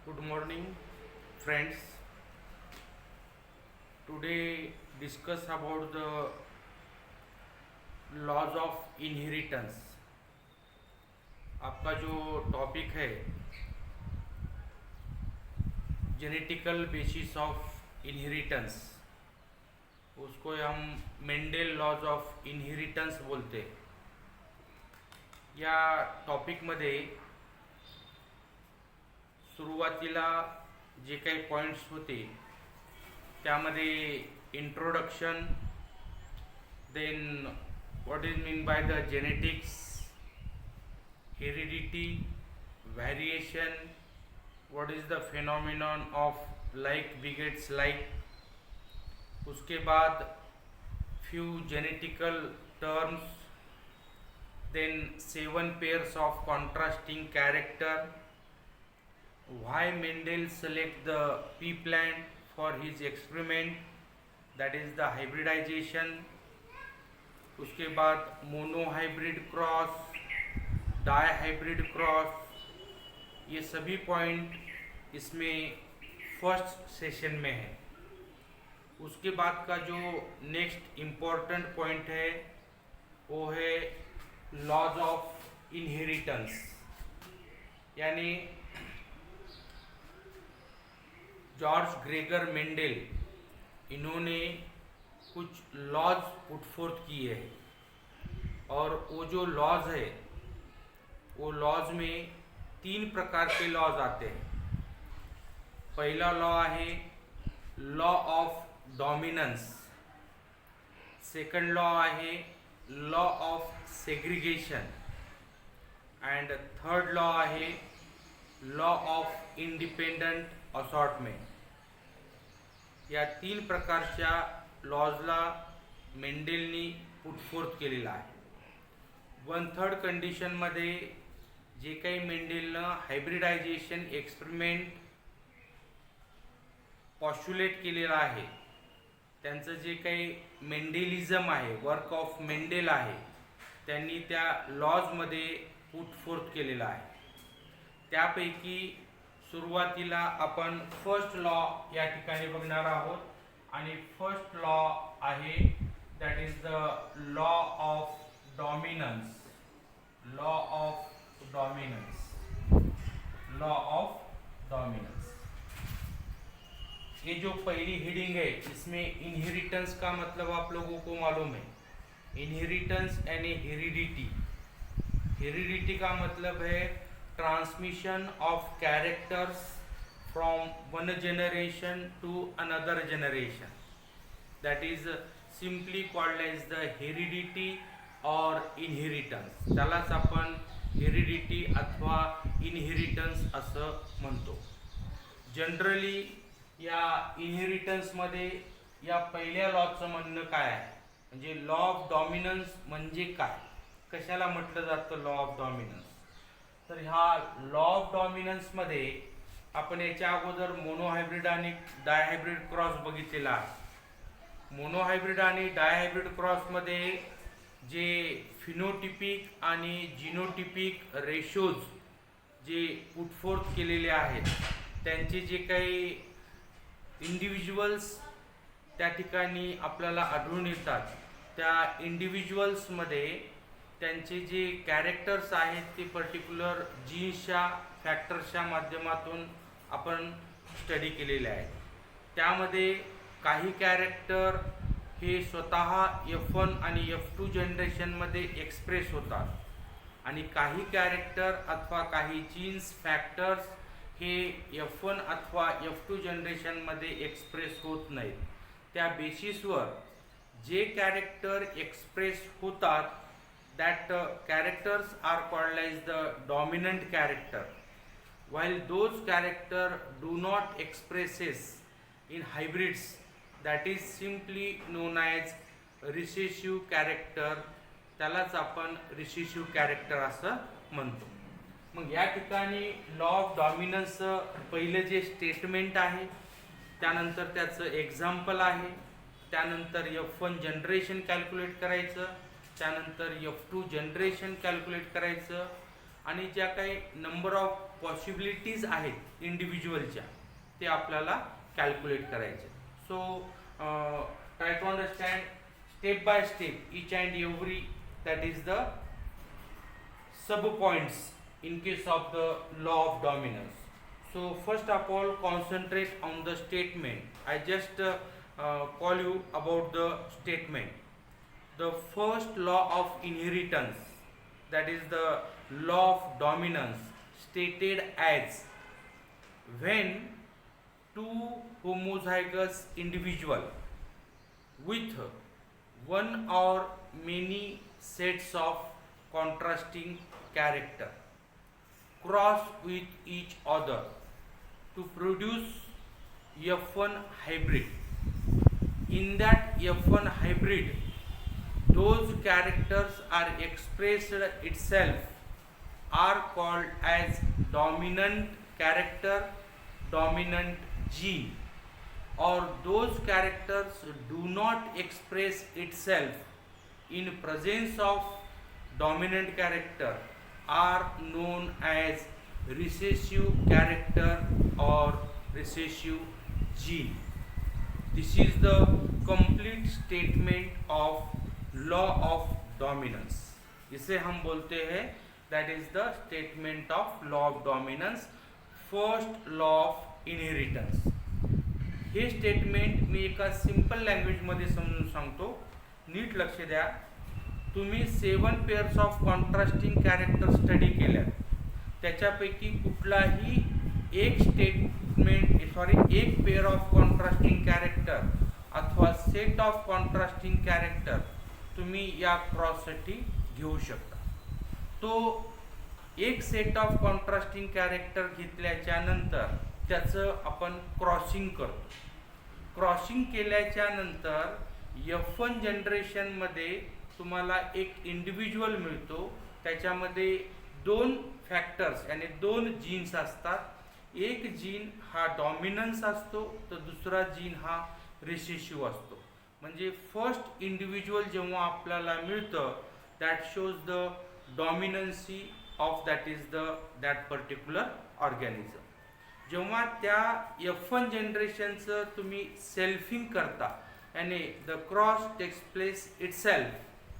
Good morning, friends. Today discuss about the laws of inheritance. आपका जो topic है genetical basis of inheritance, उसको हम मेंडेल लॉज ऑफ इनहेरिटेंस बोलते. या टॉपिकमध्ये सुरुवातीला जे काही पॉईंट्स होते त्यामध्ये introduction, then what is mean by the genetics, heredity, variation, what is the phenomenon of like begets like. उसके बाद few genetical terms, then 7 pairs of contrasting character, why Mendel select the pea plant for his experiment, that is the hybridization. उसके बाद monohybrid cross, dihybrid cross, ये सभी point इसमें first session में है. उसके बाद का जो नेक्स्ट इम्पोर्टेंट पॉइंट है वो है लॉज ऑफ इनहेरिटेंस. यानी जॉर्ज ग्रेगर मेंडेल, इन्होंने कुछ लॉज पुट फोर्थ किए हैं और वो जो लॉज है वो लॉज में 3 प्रकार के लॉज आते हैं. पहला लॉ है law of dominance, second law आहे law of segregation and third law आहे लॉ ऑफ इंडिपेंडंट असॉर्टमेंट. या 3 प्रकारच्या लॉजला मेंडेलनी पुटफोर्थ केलेला आहे. 1/3 कंडिशनमध्ये जे काही मेंडेलनं हायब्रिडायझेशन एक्सपेरिमेंट पॉस्ट्युलेट केलेलं आहे, त्यांचं जे काही मेंडेलिझम आहे, वर्क ऑफ मेंडेल आहे, त्यांनी त्या लॉजमध्ये पुटफोर्थ केलेला आहे. त्यापैकी सुरुवातीला आपण फर्स्ट लॉ या ठिकाणी बघणार आहोत आणि फर्स्ट लॉ आहे that is the law of dominance. Law of dominance, law of dominance. ये जो पहली हेडिंग है इसमें इनहेरिटेंस का मतलब आप लोगों को मालूम है. इनहेरिटेंस यानी हेरिडिटी. हेरिडिटी का मतलब है transmission of characters from one generation to another generation, that is simply called as the heredity or inheritance. त्यालाच आपण हेरिडिटी अथवा इनहेरिटन्स असं म्हणतो. जनरली या इनहेरिटन्समध्ये या पहिल्या लॉचं म्हणणं काय आहे, म्हणजे लॉ ऑफ डॉमिनन्स म्हणजे काय, कशाला म्हटलं जातं लॉ ऑफ डॉमिनन्स. तर ह्या लॉ ऑफ डॉमिनन्समध्ये आपण याच्या अगोदर मोनोहायब्रिड आणि डायहायब्रिड क्रॉस बघितलेला आहे. मोनोहायब्रिड आणि डायहायब्रिड क्रॉसमध्ये जे फिनोटिपिक आणि जिनोटिपिक रेशोज जे पुटफोर्थ केलेले आहेत, त्यांचे जे काही इंडिव्हिज्युअल्स त्या ठिकाणी आपल्याला आढळून येतात, त्या इंडिव्हिज्युअल्समध्ये त्यांचे जे कॅरेक्टर्स आहेत ते पर्टिक्युलर जीन्सच्या फॅक्टर्सच्या माध्यमातून आपण स्टडी केलेले आहेत. त्यामध्ये काही कॅरेक्टर हे स्वतः F1 आणि F2 जनरेशनमध्ये एक्सप्रेस होतात आणि काही कॅरेक्टर अथवा काही जीन्स फॅक्टर्स हे F1 अथवा F2 जनरेशनमध्ये एक्सप्रेस होत नाहीत. त्या बेसिसवर जे कॅरेक्टर एक्सप्रेस होतात that characters are called as the dominant character, while those character do not expresses in hybrids, that is simply known as recessive character. त्यालाच आपण recessive character असं म्हणतो. मग या ठिकाणी लॉ ऑफ डॉमिनन्स पहिलं जे स्टेटमेंट आहे, त्यानंतर त्याचं एक्झाम्पल आहे, त्यानंतर F1 जनरेशन कॅल्क्युलेट करायचं, त्यानंतर F2 जनरेशन कॅल्क्युलेट करायचं आणि ज्या काही नंबर ऑफ पॉसिबिलिटीज आहेत इंडिव्हिज्युअलच्या ते आपल्याला कॅल्क्युलेट करायचे. So try to understand step by step each and every that is the sub points in case of the law of dominance. So first of all, concentrate on the statement. I just call you about the statement. The first law of inheritance, that is the law of dominance, stated as when two homozygous individual with one or many sets of contrasting character cross with each other to produce F1 hybrid. In that F1 hybrid, those characters are expressed itself are called as dominant character, dominant gene, or those characters do not express itself in presence of dominant character are known as recessive character or recessive gene. This is the complete statement of law of dominance. इसे हम बोलते हैं that is the statement of law of dominance, first law of inheritance. हे statement मी एका simple लँग्वेजमध्ये समजून सांगतो, NEET लक्ष द्या. तुम्ही 7 pairs of contrasting character study केल्यात, त्याच्यापैकी कुठलाही एक एक पेअर ऑफ कॉन्ट्रास्टिंग कॅरेक्टर अथवा सेट ऑफ कॉन्ट्रास्टिंग कॅरेक्टर तुम्ही या क्रॉससाठी घेऊ शकता. तो एक सेट ऑफ कॉन्ट्रास्टिंग कॅरेक्टर घेतल्याच्या नंतर त्याचं आपण क्रॉसिंग करतो. क्रॉसिंग केल्याच्या नंतर F1 जनरेशनमध्ये तुम्हाला एक इंडिव्हिज्युअल मिळतो. त्याच्यामध्ये 2 फॅक्टर्स आणि 2 जीन्स असतात. एक जीन हा डॉमिनन्स असतो तर दुसरा जीन हा रिसेसिव्ह असतो. म्हणजे फर्स्ट इंडिव्हिज्युअल जेव्हा आपल्याला मिळतं that shows the dominancy of that particular organism. जेव्हा त्या F1 जनरेशनचं तुम्ही सेल्फिंग करता आणि the cross takes place itself,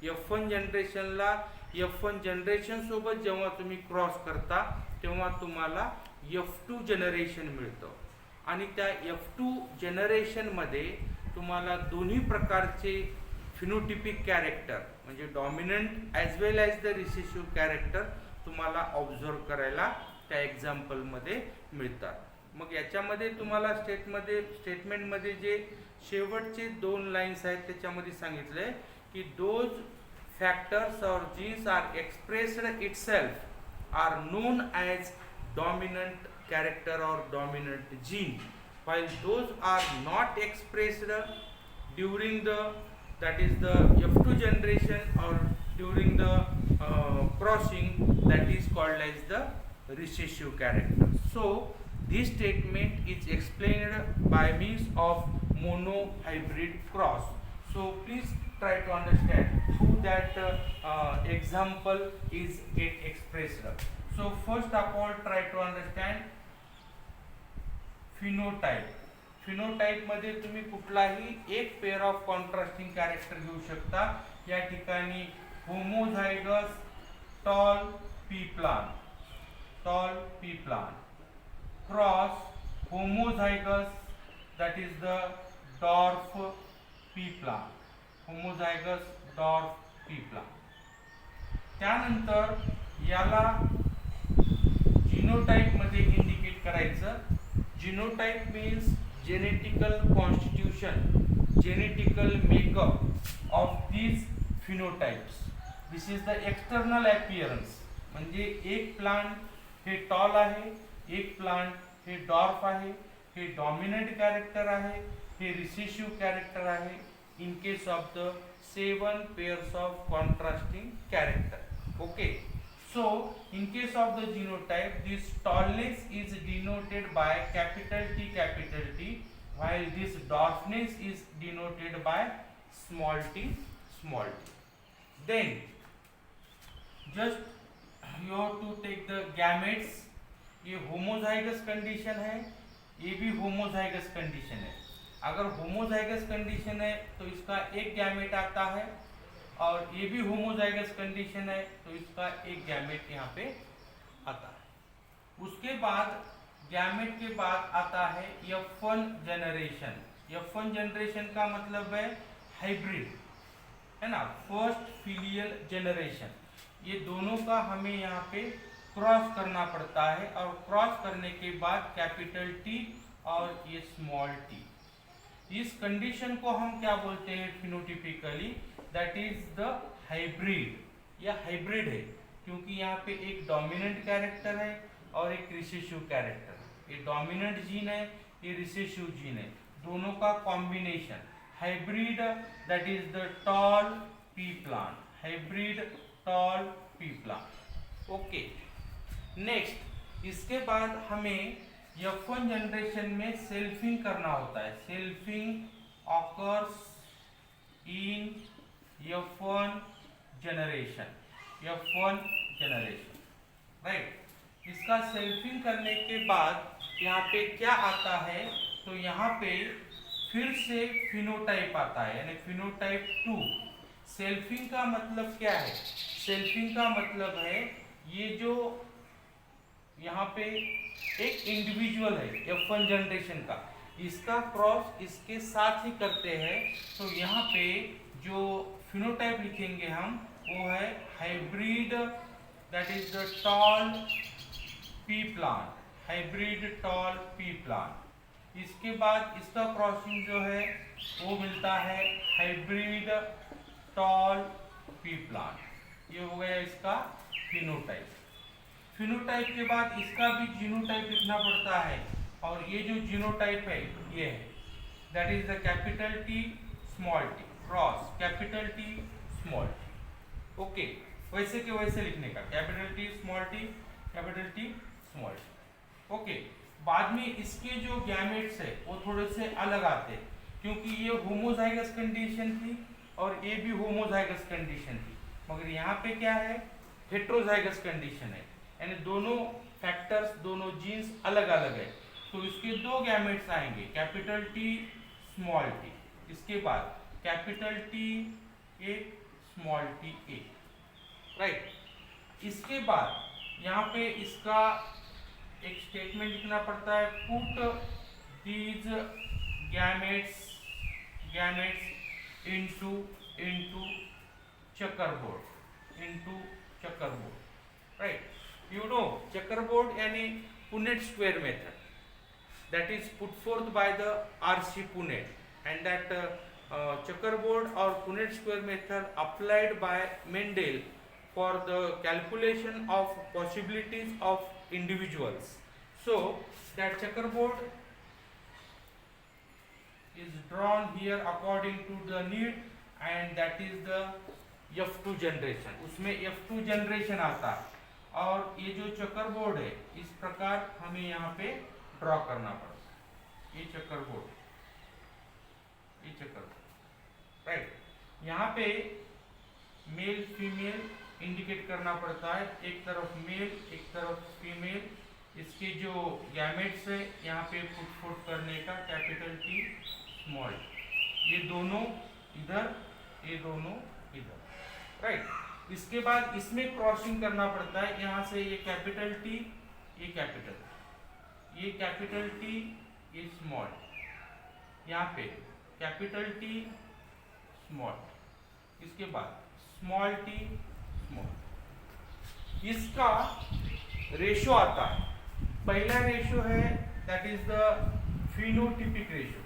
F1 जनरेशनला F1 जनरेशन सोबत जेव्हा तुम्ही क्रॉस करता तेव्हा तुम्हाला F2 जनरेशन मिळतं. आणि त्या F2 जनरेशनमध्ये तुम्हाला दोन्ही प्रकारचे फिनोटिपिक कॅरेक्टर म्हणजे dominant as well as the recessive character तुम्हाला ऑब्झर्व करायला त्या एक्झाम्पलमध्ये मिळतात. मग याच्यामध्ये तुम्हाला स्टेटमेंटमध्ये जे शेवटचे 2 लाईन्स आहेत त्याच्यामध्ये सांगितलं आहे की दोज फॅक्टर्स और genes are expressed itself are known as dominant character और dominant gene, while those are not expressed during that is the F2 generation or during the crossing, that is called as the recessive character. So this statement is explained by means of monohybrid cross. So please try to understand how that example is get expressed. So first of all, try to understand phenotype. फिनोटाइपमध्ये तुम्ही कुठलाही एक pair of contrasting character घेऊ शकता. या ठिकाणी homozygous toll P plant cross homozygous that is the dwarf P plant, homozygous dwarf P plant. त्यानंतर याला जीनोटाइपमध्ये इंडिकेट करायचं. Genotype means genetical constitution, genetical makeup of these phenotypes. This is the external appearance. म्हणजे एक plant हे toll आहे, एक plant हे dwarf आहे, हे dominant character आहे, हे recessive character आहे in case of the 7 pairs of contrasting character. Okay. So in case of the genotype, this tallness is denoted by capital T, while this dwarfness is denoted by small t. Then just you have to take the gametes. ये homozygous condition है, ये भी homozygous condition है। अगर homozygous condition है तो इसका एक गैमेट आता है, और ये भी होमोजाइगस कंडीशन है तो इसका एक गैमेट यहाँ पे आता है। उसके बाद गैमेट के बाद आता है F1 जनरेशन। F1 जनरेशन का मतलब है हाइब्रिड, है ना, फर्स्ट फिलियल जनरेशन। ये दोनों का हमें यहाँ पे क्रॉस करना पड़ता है, और क्रॉस करने के बाद कैपिटल टी और ये स्मॉल टी। इस कंडीशन को हम क्या बोलते हैं phenotypically, that is the hybrid. यह हाइब्रिड है क्योंकि यहाँ पे एक डोमिनेंट कैरेक्टर है और एक रिसेसिव कैरेक्टर है। ये डोमिनेंट जीन है, ये रिसेसिव जीन है, दोनों का combination hybrid, that is the tall P plant, hybrid toll P plant. Okay, next इसके बाद हमें F1 जनरेशन में सेल्फिंग करना होता है। Selfing occurs in F1 generation, F1 generation, right. इसका सेल्फिंग करने के बाद यहाँ पे क्या आता है, तो यहाँ पे फिर से फिनोटाइप आता है, यानी फिनोटाइप 2। सेल्फिंग का मतलब क्या है? सेल्फिंग का मतलब है ये जो यहाँ पे एक इंडिविजुअल है F1 जनरेशन का, इसका क्रॉस इसके साथ ही करते हैं, तो यहाँ पे जो फिनोटाइप लिखेंगे हम वो है hybrid, that is the tall P plant, hybrid toll P plant. इसके बाद इसका क्रॉसिंग जो है वो मिलता है हाइब्रिड टॉल पी प्लांट। ये हो गया इसका फिनोटाइप। फिनोटाइप के बाद इसका भी जीनोटाइप लिखना पड़ता है, और ये जो जीनोटाइप है ये है, that is the capital T small T cross capital T small T. Okay, वैसे के वैसे लिखने का, capital T small T, capital T small T. Okay, बाद में इसके जो गैमेट्स है वो थोड़े से अलग आते हैं, क्योंकि ये होमोजाइगस कंडीशन थी और ये भी होमोजाइगस कंडीशन थी, मगर यहाँ पे क्या है, हेट्रोजाइगस कंडीशन है, यानी दोनों फैक्टर्स, दोनों जीन्स अलग अलग है। तो इसके दो गैमेट्स आएंगे, कैपिटल टी स्मॉल टी, इसके बाद कैपिटल टी एक स्मॉल टी एक, राइट। इसके बाद यहाँ पे इसका एक स्टेटमेंट लिखना पड़ता है, put these gametes into checkerboard, right. You know checkerboard यानी Punnett square method, that is put forth by the R.C. Punnett, and that checkerboard or Punnett square method applied by Mendel for the calculation of possibilities of individuals. So that checkerboard is drawn here according to the need, and that is the F2 generation. उसमें F2 generation आता है, और ये जो चक्करबोर्ड है इस प्रकार हमें यहाँ पे ड्रॉ करना पड़ता है। ये चक्करबोर्ड, राइट। यहाँ पे मेल फीमेल इंडिकेट करना पड़ता है, एक तरफ मेल एक तरफ फीमेल। इसके जो गैमेट्स है यहाँ पे पुट करने का, कैपिटल टी स्मॉल, ये दोनों इधर, ये दोनों इधर, राइट। इसके बाद इसमें क्रॉसिंग करना पड़ता है, यहाँ से ये कैपिटल टी, ये कैपिटल, ये कैपिटल टी, ये स्मॉल, यहाँ पे कैपिटल टी स्मॉल, इसके बाद स्मॉल टी स्मॉल। इसका रेशो आता है, पहला रेशो है that is the phenotypic ratio,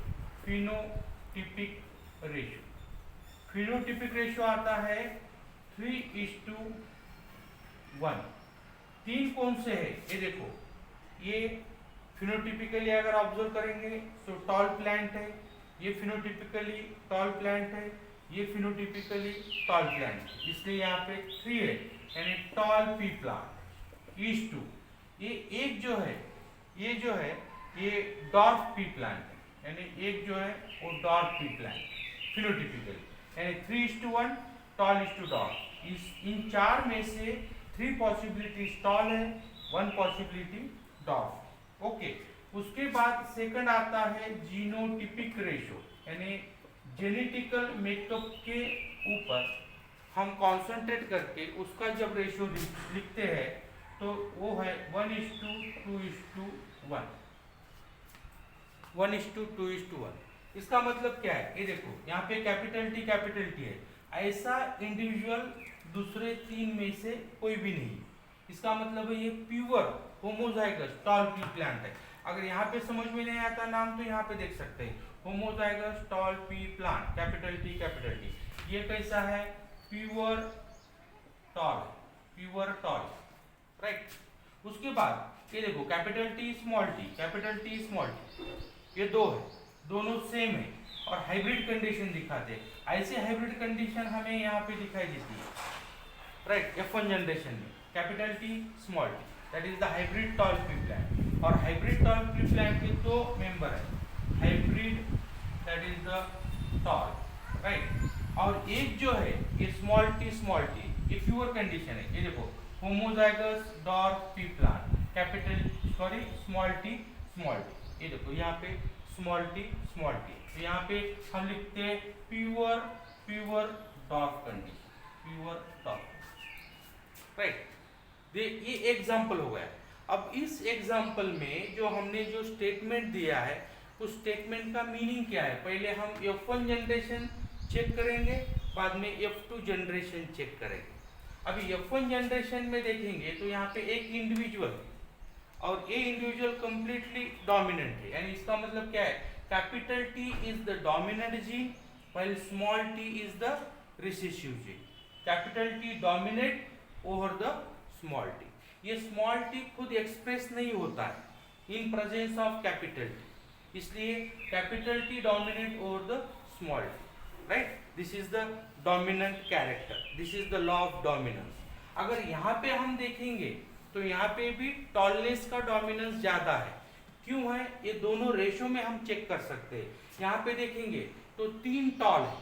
phenotypic ratio. Phenotypic ratio आता है 3:1। तीन कौन से है ये देखो, ये फिनोटिपिकली अगर ऑब्जर्व करेंगे तो टॉल प्लांट है, ये फिनोटिपिकली टॉल प्लांट है, ये फिनोटिपिकली टॉल प्लांट, इसलिए यहाँ पे 3 है, यानी टॉल पी प्लांट। ईस्ट 2, ये एक जो है, ये जो है ये डॉर्फ पी प्लांट है, यानी एक जो है वो डॉर्फ पी प्लांट फिनोटिपिकली, यानी 3:1 टॉल इज टू डॉर्फ। इन चार में से 3 पॉसिबिलिटी टॉल है, 1 पॉसिबिलिटी डॉर्फ। ओके, उसके बाद सेकंड आता है जीनोटिपिक रेशो, यानी जेनेटिकल मेकअप के ऊपर हम कॉन्सेंट्रेट करके उसका जब रेशो लिखते हैं तो वो है 1:2:1, 1:2:1। इसका मतलब क्या है, ये देखो यहाँ पे कैपिटल टी है, ऐसा इंडिविजुअल दूसरे 3 में से कोई भी नहीं। इसका मतलब है ये pure homozygous tall P plant है। अगर यहाँ पे समझ में नहीं आता नाम तो यहाँ पे देख सकते हैं, homozygous tall P plant, capital T. ये कैसा है, प्योर टॉल, राइट। उसके बाद ये देखो कैपिटल टी स्मॉल टी, ये दो है, दोनों सेम है और हाइब्रिड कंडीशन दिखाते हैं। ऐसे हाइब्रिड कंडीशन हमें यहाँ पे दिखाई देती है, राइट, F1 जनरेशन में capital T small T, that is the hybrid toll P plant. और हाइब्रिड टॉल पी प्लांट के 2 मेंबर है, hybrid that is the tall, right. और एक जो है ये स्मॉल टी, ये प्योर कंडीशन है। ये देखो homozygous dwarf P plant, small T, ये देखो यहाँ पे स्मॉल टी, तो यहाँ पे हम लिखते हैं प्योर डॉर्फ कंडीशन, राइट। ये एग्जाम्पल हो गया। अब इस एग्जाम्पल में जो हमने जो स्टेटमेंट दिया है उस स्टेटमेंट का मीनिंग क्या है, पहले हम F1 जनरेशन चेक करेंगे, बाद में F2 जनरेशन चेक करेंगे। अभी F1 जनरेशन में देखेंगे तो यहाँ पे एक इंडिविजुअल और ये इंडिविजुअल कंप्लीटली डोमिनेंट है, यानी इसका मतलब क्या है, capital T is the dominant gene while small T is the recessive gene. Capital T dominate over the small T. ये स्मॉल टी खुद एक्सप्रेस नहीं होता है in presence of capital T, इसलिए capital T dominate over the small T, right. This is the dominant character, this is the law of dominance. अगर यहाँ पे हम देखेंगे तो यहाँ पे भी टॉलनेस का डोमिनेंस ज्यादा है। क्यों है, ये दोनों रेशो में हम चेक कर सकते हैं। यहाँ पे देखेंगे तो 3 टॉल है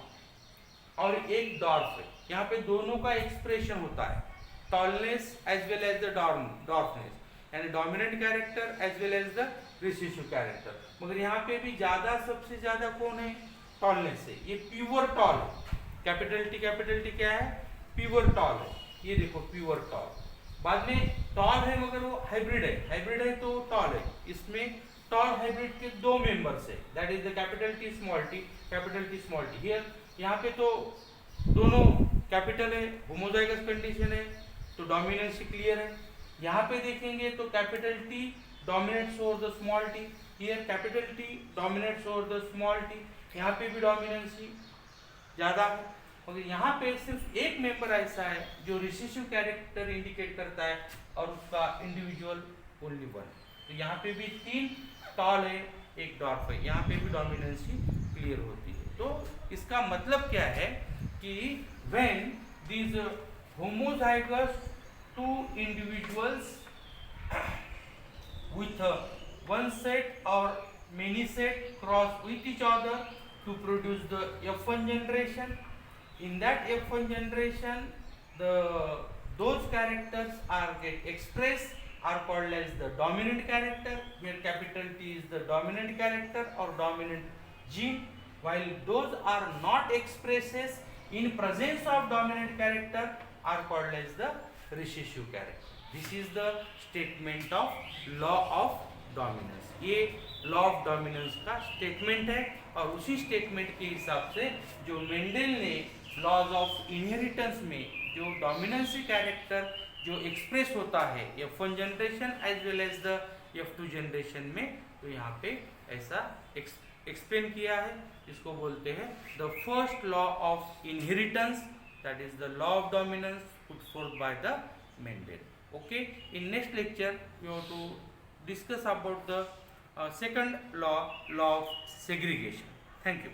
और 1 डॉर्फ है। यहाँ पे दोनों का एक्सप्रेशन होता है, tallness as well as the dwarfness, यानी dominant character as well as the recessive character. मगर यहाँ पे भी सबसे ज्यादा कौन है, टॉलनेस है। ये प्योर टॉल है, कैपिटल टी क्या है, प्योर टॉल है। ये देखो प्योर टॉल। बाद में टॉल है मगर वो हाइब्रिड है तो टॉल है। इसमें टॉल हाइब्रिड के 2 मेंबर्स है, that is the capital T small T. Here यहाँ पे तो दोनों कैपिटल है, होमोजाइगस कंडीशन है तो डोमिनेंस क्लियर है। यहाँ पे देखेंगे तो capital T dominates over the small T, here capital T dominates over the small T. यहाँ पे भी डोमिनेंसी ज्यादा है, मगर यहाँ पे सिर्फ एक मेंबर ऐसा है जो रिसेसिव कैरेक्टर इंडिकेट करता है और उसका इंडिविजुअल ओनली 1। तो यहाँ पे भी 3 टॉल है, 1 डॉर्फ है, यहाँ पे भी डोमिनेंसी क्लियर होती है। तो इसका मतलब क्या है कि when these homozygous 2 individuals with one set or many set cross with each other to produce the F1 generation. In that F1 generation, those characters are get expressed are called as the dominant character, where capital T is the dominant character or dominant gene, while those are not expresses in presence of dominant character are called as the recessive character. This is the statement of law of dominance. ये law of dominance का statement है और उसी statement के हिसाब से जो Mendel ने लॉज ऑफ इनहेरिटेंस में जो डोमिनेंसी कैरेक्टर जो एक्सप्रेस होता है F1 generation as well as the F2 generation में, तो यहाँ पे ऐसा एक्सप्लेन किया है, इसको बोलते हैं the first law of inheritance, that is the law of dominance put fourth by the Mendel. Okay, in next lecture we have to discuss about the second law of segregation. Thank you.